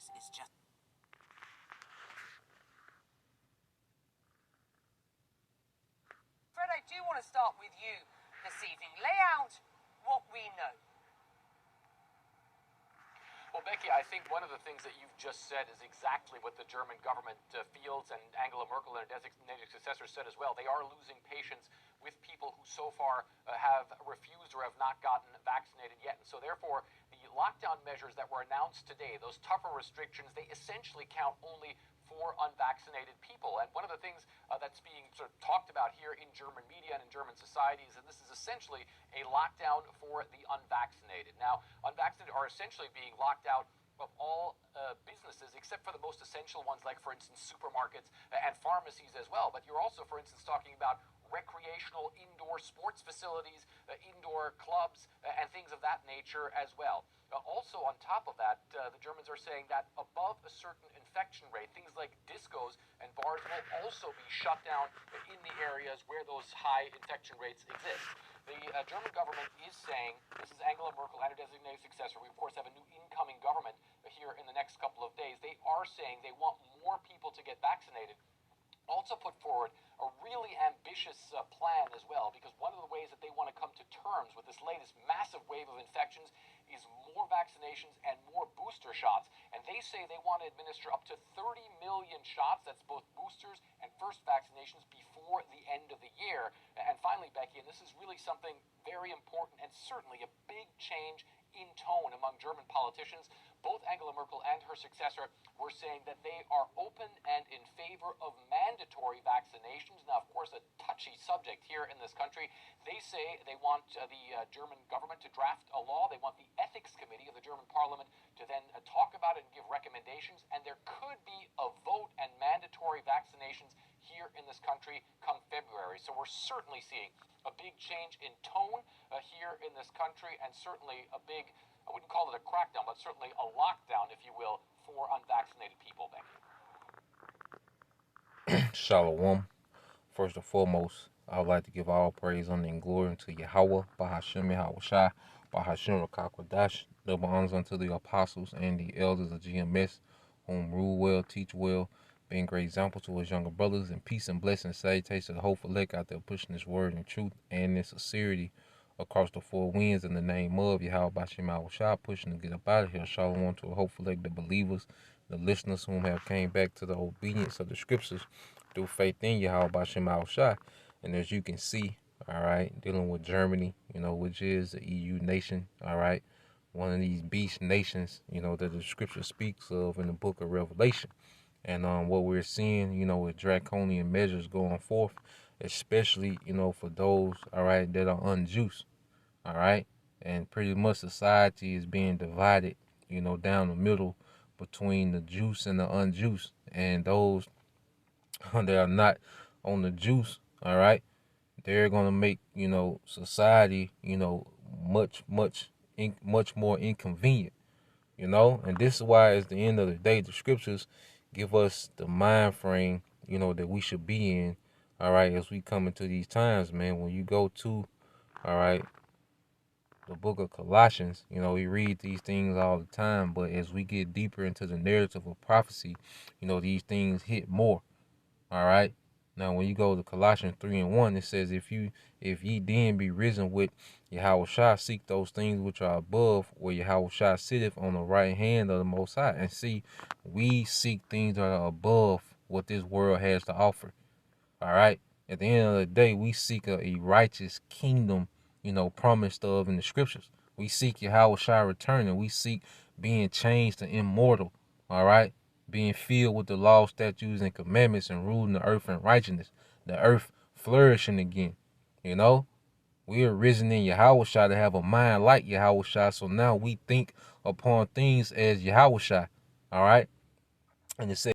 virus is just... Fred, I do want to start with you this evening. Lay out what we know. Well, Becky, I think one of the things that you've just said is exactly what the German government feels, and Angela Merkel and her designated successor said as well. They are losing patience with people who so far have refused or have not gotten vaccinated yet. And so therefore, the lockdown measures that were announced today, those tougher restrictions, they essentially count only for unvaccinated people. And one of the things that's being sort of talked about here in German media and in German society is that this is essentially a lockdown for the unvaccinated. Now, unvaccinated are essentially being locked out of all businesses except for the most essential ones, like, for instance, supermarkets and pharmacies as well. But you're also, for instance, talking about recreational indoor sports facilities, indoor clubs, and things of that nature as well. Also, on top of that, the Germans are saying that above a certain infection rate, things like discos and bars will also be shut down in the areas where those high infection rates exist. The German government is saying, this is Angela Merkel and her designated successor, we of course have a new incoming government here in the next couple of days, they are saying they want more people to get vaccinated. Also put forward a really ambitious plan as well, because one of the ways that they want to come to terms with this latest massive wave of infections is more vaccinations and more booster shots. And they say they want to administer up to 30 million shots, that's both boosters and first vaccinations, before the end of the year. And finally, Becky, and this is really something very important and certainly a big change in tone among German politicians, both Angela Merkel and her successor were saying that they are open and in favor of mandatory vaccinations. Now, of course, a touchy subject here in this country. They say they want the German government to draft a law. They want the ethics committee of the German parliament to then talk about it and give recommendations. And there could be a vote and mandatory vaccinations here in this country come February. So we're certainly seeing a big change in tone here in this country, and certainly a big, I wouldn't call it a crackdown, but certainly a lockdown, if you will, for unvaccinated people, Becky. Shalom. First and foremost, I would like to give all praise, honor, and glory unto Yahweh, Bahashem Yahweh Shai, Bahashem Rakakwadash, double honors unto the apostles and the elders of GMS, whom rule well, teach well, being great example to his younger brothers, and peace and blessings, salutations to the hopeful elect out there pushing this word in truth and in sincerity across the four winds in the name of Yahweh Bahashem Yahweh Shai, pushing to get up out of here. Shalom to a hopeful elect, the believers, the listeners whom have came back to the obedience of the scriptures through faith in Yahweh Bashem Al Shai. And as you can see, all right, dealing with Germany, which is the EU nation, all right, one of these beast nations, that the scripture speaks of in the book of Revelation. And what we're seeing, with draconian measures going forth, especially, for those, all right, that are unjust, all right, and pretty much society is being divided, down the middle between the juice and the unjuice, and those that are not on the juice, all right, they're gonna make society much more inconvenient, and this is why at the end of the day the scriptures give us the mind frame that we should be in, all right, as we come into these times, man. When you go to, all right, the book of Colossians, we read these things all the time, but as we get deeper into the narrative of prophecy, these things hit more. All right. Now, when you go to Colossians 3:1, it says, if ye then be risen with Yahweh Shai, seek those things which are above, where Yahweh Shai sitteth on the right hand of the Most High. And see, we seek things that are above what this world has to offer. All right. At the end of the day, we seek a righteous kingdom, promised of in the scriptures. We seek Yahweh Shai returning. We seek being changed to immortal. All right. Being filled with the law, statutes, and commandments, and ruling the earth in righteousness, the earth flourishing again. We are risen in Yahweh Shai to have a mind like Yahweh Shai, so now we think upon things as Yahweh Shai, all right? And it says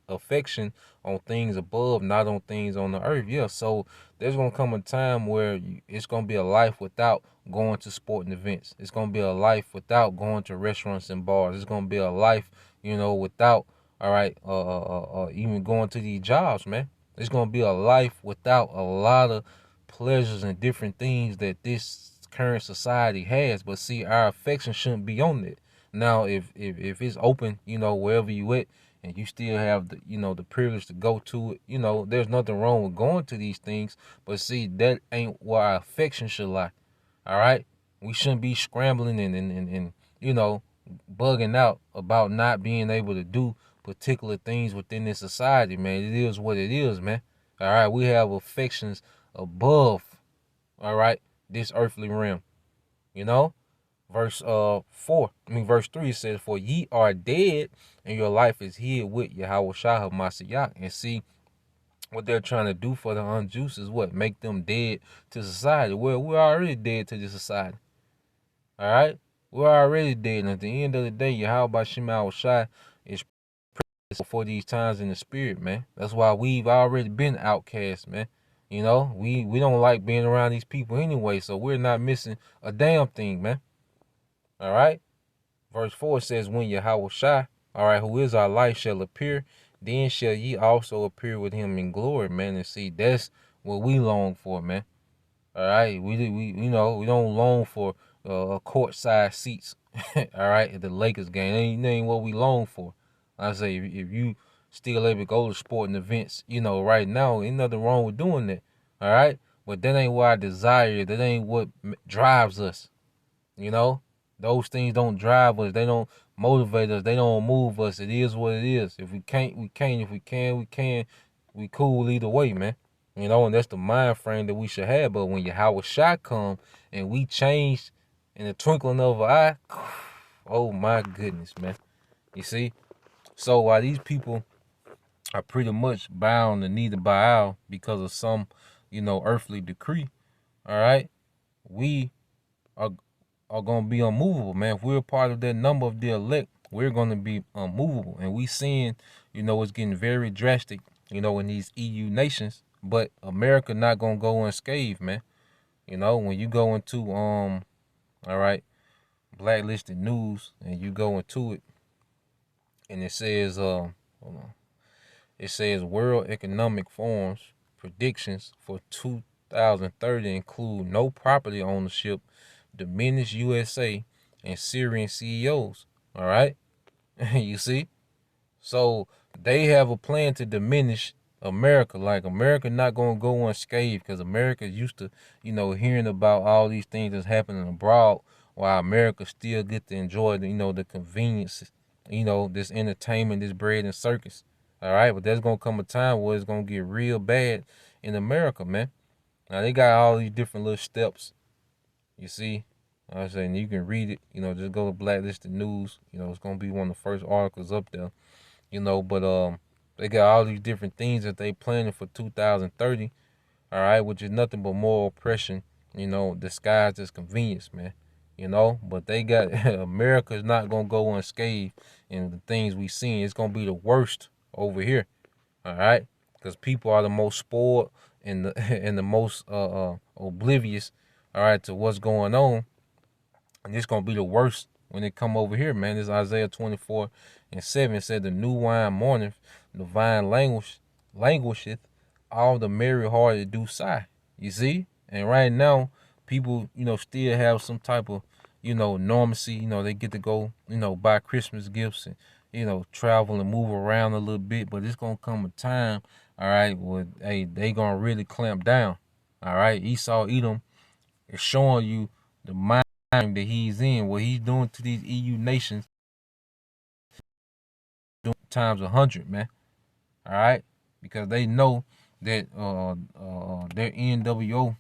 affection on things above, not on things on the earth. Yeah, so there's going to come a time where it's going to be a life without going to sporting events. It's going to be a life without going to restaurants and bars. It's going to be a life, without, all right, even going to these jobs, man. It's going to be a life without a lot of pleasures and different things that this current society has. But see, our affection shouldn't be on it. Now, if it's open, wherever you at, and you still have the the privilege to go to it, there's nothing wrong with going to these things. But see, that ain't where our affection should lie. All right, we shouldn't be scrambling and bugging out about not being able to do particular things within this society, man. It is what it is, man. All right, we have affections above, all right, this earthly realm. You know, verse 3 says, "For ye are dead, and your life is hid with Yahweh Shah Mashiach." And see, what they're trying to do for the unjuice is what? Make them dead to society. Well, we're already dead to the society. All right? We're already dead. And at the end of the day, Yahweh Shema Shai is for these times in the spirit, man. That's why we've already been outcast, man. We don't like being around these people anyway, so we're not missing a damn thing, man. All right? Verse 4 says, "When Yahweh Shai, all right, who is our life, shall appear, then shall ye also appear with him in glory," man. And see, that's what we long for, man. All right, we we don't long for courtside seats. All right, at the Lakers game, ain't what we long for. I say, if you still able to go to sporting events, right now, ain't nothing wrong with doing that. All right, but that ain't what I desire. That ain't what drives us. Those things don't drive us. They don't motivate us. They don't move us. It is what it is. If we can't, we can't. If we can, we can. We cool either way, man. And that's the mind frame that we should have. But when Yahweh Shai come and we change in the twinkling of an eye, oh my goodness, man. You see? So while these people are pretty much bound and need to bow out because of some, earthly decree, all right, we are going to be unmovable, man. If we're a part of that number of the elect, we're going to be unmovable. And we seeing, it's getting very drastic, in these EU nations. But America not going to go unscathed, man. When you go into, all right, blacklisted news and you go into it and it says, hold on. It says World Economic Forum's predictions for 2030 include no property ownership, diminished USA, and Syrian CEOs. All right, you see, so they have a plan to diminish America. Like, America not gonna go unscathed because America used to, hearing about all these things that's happening abroad, while America still get to enjoy the, the conveniences, this entertainment, this bread and circus. All right, but there's gonna come a time where it's gonna get real bad in America, man. Now they got all these different little steps. You see, I was saying, you can read it. Just go to Blacklisted News. It's gonna be one of the first articles up there. But they got all these different things that they planning for 2030. All right, which is nothing but more oppression. Disguised as convenience, man. But they got America's not gonna go unscathed, and the things we seen, it's gonna be the worst over here. All right, because people are the most spoiled and the and the most oblivious, all right, to what's going on, and it's gonna be the worst when they come over here, man. This Isaiah 24:7 said, "The new wine mourneth, the vine languisheth, all the merry hearted do sigh." You see, and right now people, still have some type of, normalcy. They get to go, buy Christmas gifts and, travel and move around a little bit. But it's gonna come a time, all right, where they gonna really clamp down. All right, Esau Edom is showing you the mind that he's in, what he's doing to these EU nations, doing times 100, man. All right, because they know that their NWO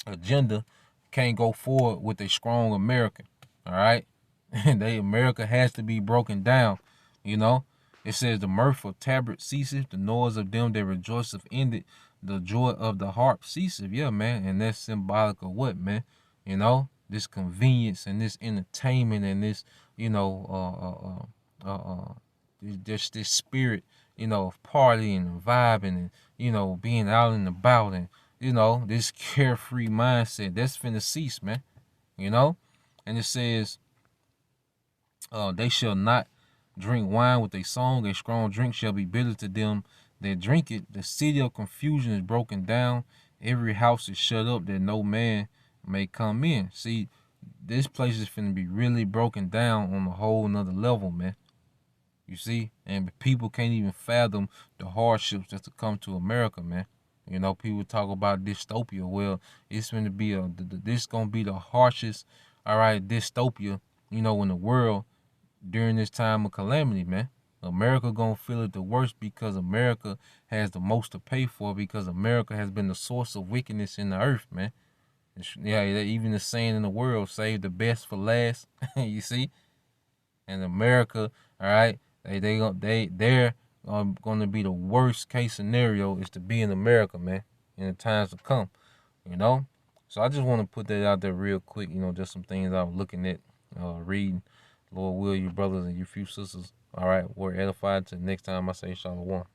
agenda can't go forward with a strong America. All right, and America has to be broken down. It says, "The mirth of tabret ceaseth, the noise of them that rejoice have ended, the joy of the harp ceaseth." Yeah, man, and that's symbolic of what, man? This convenience and this entertainment and this, just this spirit, of partying and vibing and, being out and about and, this carefree mindset that's finna cease, man. And it says, "They shall not drink wine with a song, a strong drink shall be bitter to them that drink it. The city of confusion is broken down, every house is shut up that no man may come in." See, this place is finna be really broken down on a whole nother level, man. You see? And people can't even fathom the hardships that's to come to America, man. You know, people talk about dystopia. Well, it's going to be this going to be the harshest, all right, dystopia, you know, in the world during this time of calamity, man. America going to feel it the worst because America has the most to pay for, because America has been the source of wickedness in the earth, man. Yeah, even the saying in the world, save the best for last. You see? And America, all right, they're going to be the worst case scenario is to be in America, man, in the times to come, you know. So I just want to put that out there real quick, you know, just some things I was looking at, reading. Lord will, you brothers and you few sisters, all right, we're edified. Till next time I say shalom.